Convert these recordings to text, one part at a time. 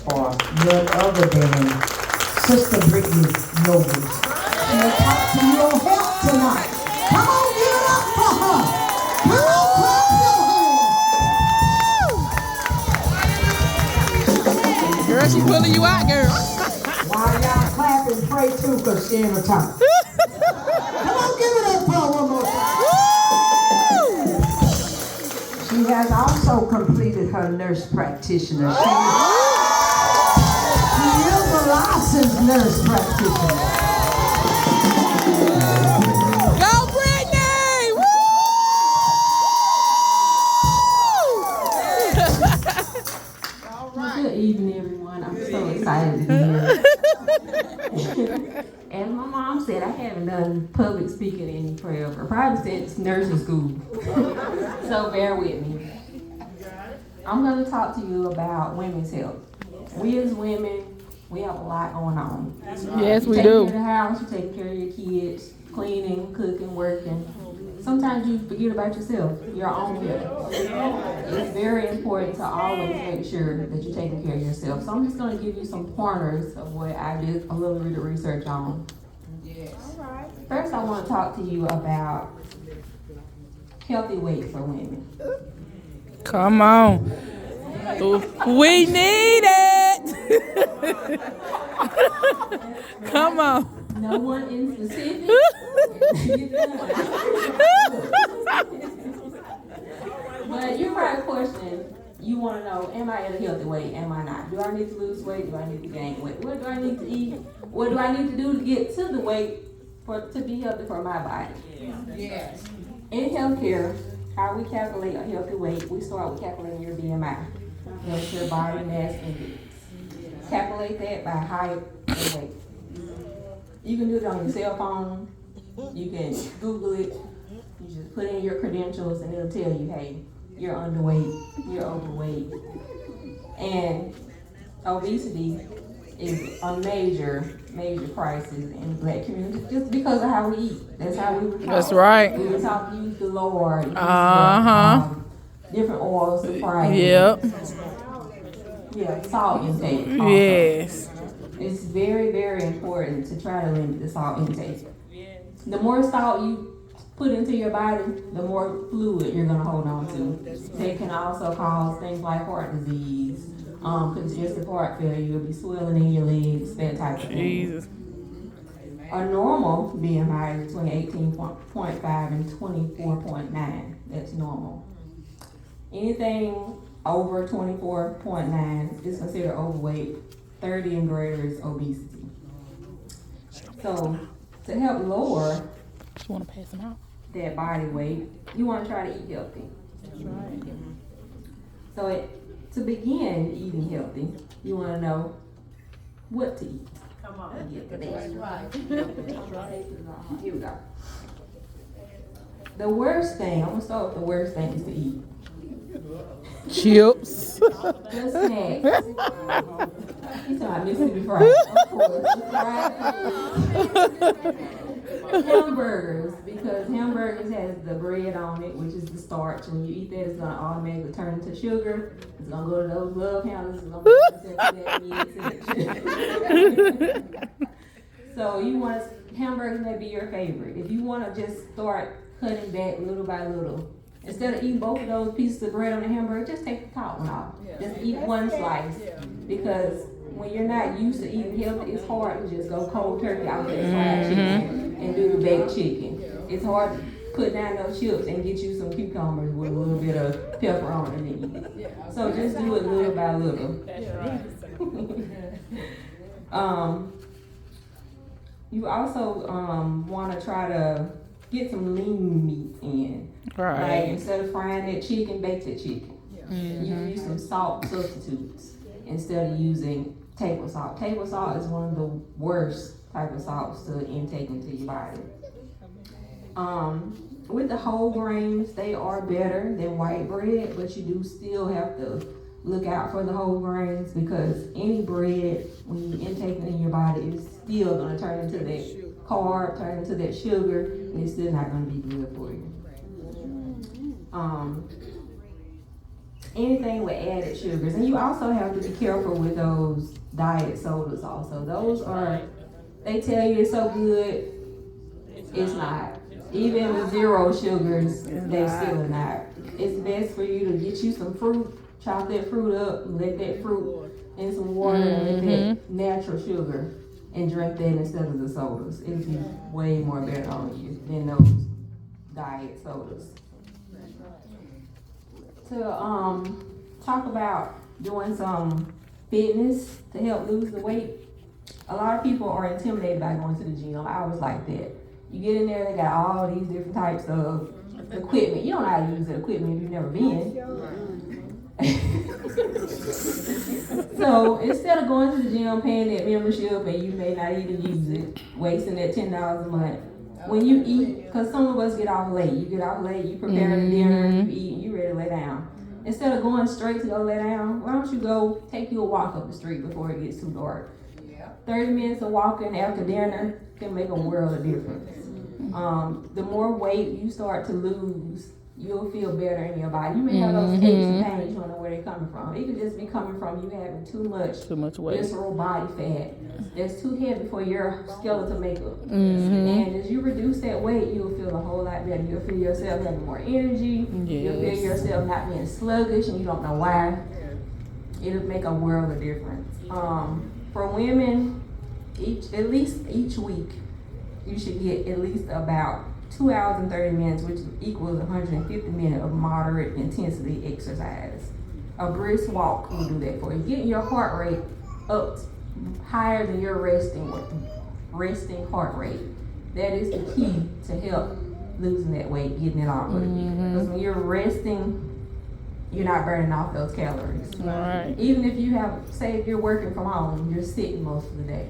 or none other than Sister Brittany Nobles. She'll talk to you on health tonight. Come on, give it up for her. Come on, clap your hands. Girl, she pulling you out, girl. While y'all clapping, pray too, because she ain't a time. Come on, give it up for her one more time. She has also completed her nurse practitioner. She is a licensed nurse practitioner. Go, Brittany! Woo! Good evening, everyone. I'm so excited to be here. And my mom said I haven't done public speaking any forever, probably since nursing school. So bear with me. I'm going to talk to you about women's health. We as women, we have a lot going on. Yes, we You take do. care of the house, you take care of your kids, cleaning, cooking, working. Sometimes you forget about yourself, your own health. It's very important to always make sure that you're taking care of yourself. So I'm just going to give you some pointers of what I did a little bit of research on. First, I want to talk to you about healthy weight for women. Come on. We need it. Come on. No one in specific. But you're probably questioning, you want to know, am I at a healthy weight? Am I not? Do I need to lose weight? Do I need to gain weight? What do I need to eat? What do I need to do to get to the weight to be healthy for my body? Yes. In healthcare, how we calculate a healthy weight, we start with calculating your BMI. That's your body mass index. Calculate that by height and weight. You can do it on your cell phone. You can Google it. You just put in your credentials and it'll tell you, hey, you're underweight, you're overweight. And obesity is a major crisis in the Black community just because of how we eat. That's how we were taught. That's right. We were taught to use the Lord, use different oils to fry. Yep. Yeah, salt intake. Also. Yes. It's very, very important to try to limit the salt intake. The more salt you put into your body, the more fluid you're going to hold on to. They can also cause things like heart disease, congestive heart failure, you'll be swelling in your legs, that type of thing. Jesus. A normal BMI is between 18.5 and 24.9. That's normal. Anything over 24.9 is considered overweight. 30 and greater is obesity. So to help lower Just want to pass them out. that body weight, you want to try to eat healthy. That's right. So to begin eating healthy, you want to know what to eat. Come on. Get to that. That's right. Here we go. The worst thing, I'm going to start with the worst things to eat. Chips. The snacks. He's talking about Mississippi fried. Of course. Fried food. Hamburgers, because hamburgers has the bread on it, which is the starch. When you eat that, it's gonna automatically turn into sugar. It's gonna go to those love handles. It's gonna be So you want hamburgers may be your favorite. If you want to just start cutting back little by little, instead of eating both of those pieces of bread on the hamburger, just take the top one off. Just eat one slice, because when you're not used to eating healthy, it's hard to just go cold turkey out there fried chicken and do the baked chicken. It's hard to put down those chips and get you some cucumbers with a little bit of pepper on it and eat it. So just do it little by little. You also want to try to get some lean meat in. Right. Like instead of frying that chicken, bake that chicken. You can use some salt substitutes instead of using table salt. Table salt is one of the worst type of salts to intake into your body. With the whole grains, they are better than white bread, but you do still have to look out for the whole grains, because any bread, when you intake it in your body, is still going to turn into that carb, turn into that sugar, and it's still not going to be good for you. anything with added sugars. And you also have to be careful with those diet sodas also. Those are, they tell you it's so good, it's not. Even with 0 sugars, they're still not. It's best for you to get you some fruit, chop that fruit up, let that fruit in some water and let that natural sugar and drink that instead of the sodas. It'll be way more better on you than those diet sodas. To talk about doing some fitness to help lose the weight. A lot of people are intimidated by going to the gym. I was like that. You get in there, they got all these different types of equipment. You don't know how to use the equipment if you've never been. So instead of going to the gym, paying that membership, and you may not even use it, wasting that $10 a month. When you eat, because some of us get off late. You get off late, you prepare the dinner, you eat, and you ready to lay down. Instead of going straight to go lay down, why don't you go take you a walk up the street before it gets too dark? 30 minutes of walking after dinner can make a world of difference. The more weight you start to lose, you'll feel better in your body. You may have those aches and pains, you don't know where they're coming from. It could just be coming from you having too much weight, visceral body fat that's too heavy for your skeletal makeup. And as you reduce that weight, you'll feel a whole lot better. You'll feel yourself having more energy. You'll feel yourself not being sluggish, and you don't know why. It'll make a world of difference. For women, at least each week, you should get at least about 2 hours and 30 minutes, which equals 150 minutes of moderate intensity exercise. A brisk walk will do that for you. Getting your heart rate up higher than your resting heart rate. That is the key to help losing that weight, getting it off of you. Because when you're resting, you're not burning off those calories. Right. Even if you have, say if you're working from home, you're sitting most of the day.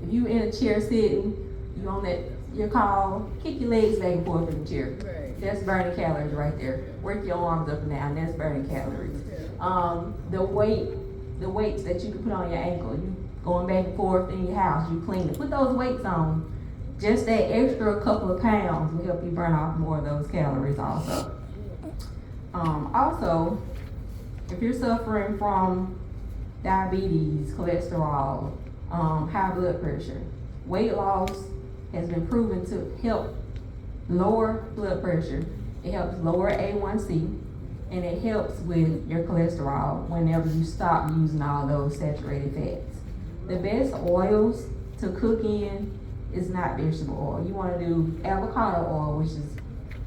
If you in a chair sitting, you on that your call, kick your legs back and forth in the chair. That's burning calories right there. Work your arms up and down, that's burning calories. The weights that you can put on your ankle, you going back and forth in your house, you clean it. Put those weights on. Just that extra couple of pounds will help you burn off more of those calories also. Also, if you're suffering from diabetes, cholesterol, high blood pressure, weight loss has been proven to help lower blood pressure. It helps lower A1C, and it helps with your cholesterol whenever you stop using all those saturated fats. The best oils to cook in is not vegetable oil. You want to do avocado oil, which is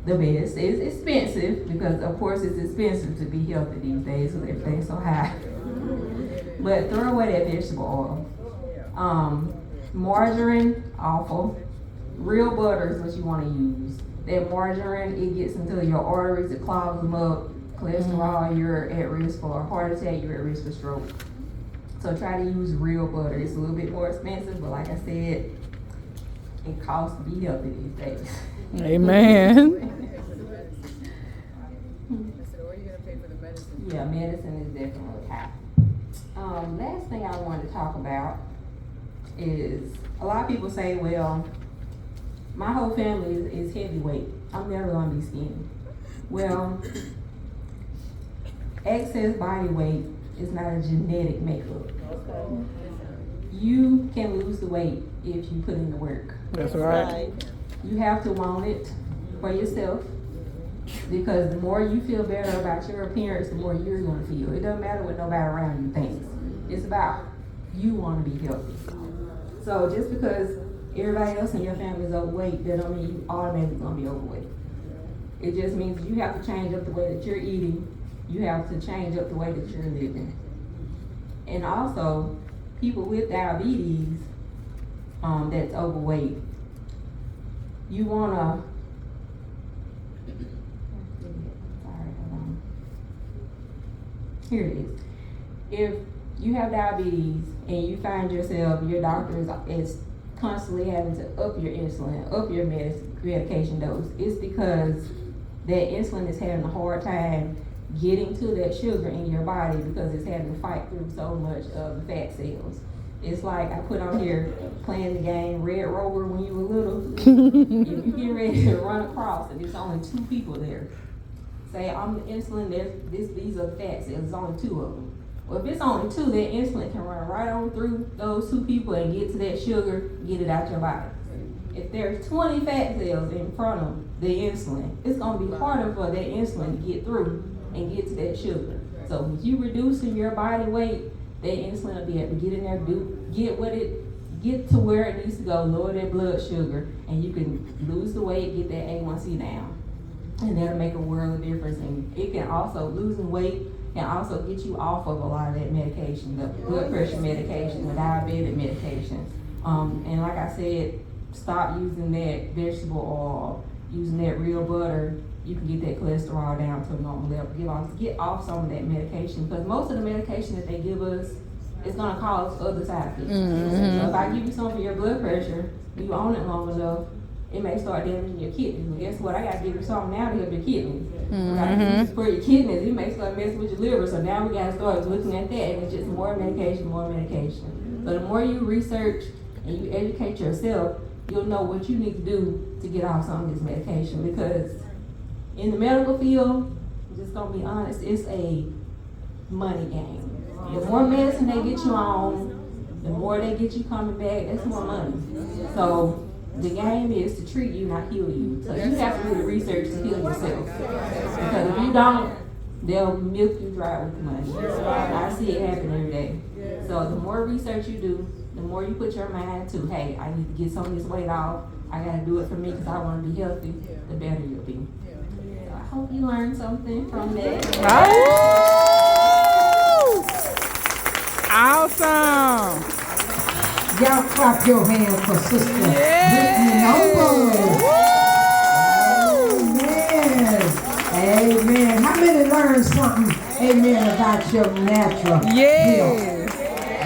the best. It's expensive because, of course, it's expensive to be healthy these days because everything's so high. But throw away that vegetable oil. Margarine, awful. Real butter is what you want to use. That margarine, it gets into your arteries, it clogs them up. Cholesterol, you're at risk for a heart attack, you're at risk for stroke. So try to use real butter. It's a little bit more expensive, but like I said, it costs to be healthy these days. Amen. Yeah, medicine is definitely high. Last thing I wanted to talk about is a lot of people say, well, my whole family is heavyweight. I'm never going to be skinny. Well, excess body weight is not a genetic makeup. You can lose the weight if you put in the work. That's right. You have to want it for yourself, because the more you feel better about your appearance, the more you're going to feel. It doesn't matter what nobody around you thinks. It's about you want to be healthy. So just because everybody else in your family is overweight, that don't mean you automatically going to be overweight. It just means you have to change up the way that you're eating. You have to change up the way that you're living. And also, people with diabetes that's overweight, you want to, here it is. If you have diabetes and you find yourself, your doctor is constantly having to up your insulin, up your medication dose, it's because that insulin is having a hard time getting to that sugar in your body because it's having to fight through so much of the fat cells. It's like I put on here playing the game Red Rover when you were little. If you get ready to run across and there's only 2 people there, say, I'm insulin, these are fats, there's only 2 of them. Well, if it's only 2, that insulin can run right on through those 2 people and get to that sugar, get it out your body. If there's 20 fat cells in front of the insulin, it's gonna be harder for that insulin to get through and get to that sugar. So with you reducing your body weight, that insulin will be able to get in there, get to where it needs to go, lower that blood sugar, and you can lose the weight, get that A1C down. And that'll make a world of difference. And it can also, losing weight can also get you off of a lot of that medication, the blood pressure medication, the diabetic medication. And like I said, stop using that vegetable oil, using that real butter. You can get that cholesterol down to a normal level. Get off some of that medication, because most of the medication that they give us is gonna cause other side effects. So if I give you some for your blood pressure, you own it long enough, it may start damaging your kidneys. But guess what? I gotta give you something now to help your kidneys. For your kidneys, it may start messing with your liver. So now we gotta start looking at that, and it's just more medication, more medication. So the more you research and you educate yourself, you'll know what you need to do to get off some of this medication. Because in the medical field, I'm just gonna be honest, it's a money game. The more medicine they get you on, the more they get you coming back, that's more money. So the game is to treat you, not heal you. So you have to do the research to heal yourself. Because if you don't, they'll milk you dry with the money. I see it happen every day. So the more research you do, the more you put your mind to, hey, I need to get some of this weight off, I gotta do it for me because I wanna be healthy, the better you'll be. So I hope you learned something from that. Awesome. Y'all clap your hands for Sister Brittany Noble. Amen. Amen. How many learned something, amen, about your natural health? Yes.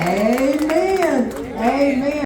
Amen. Amen.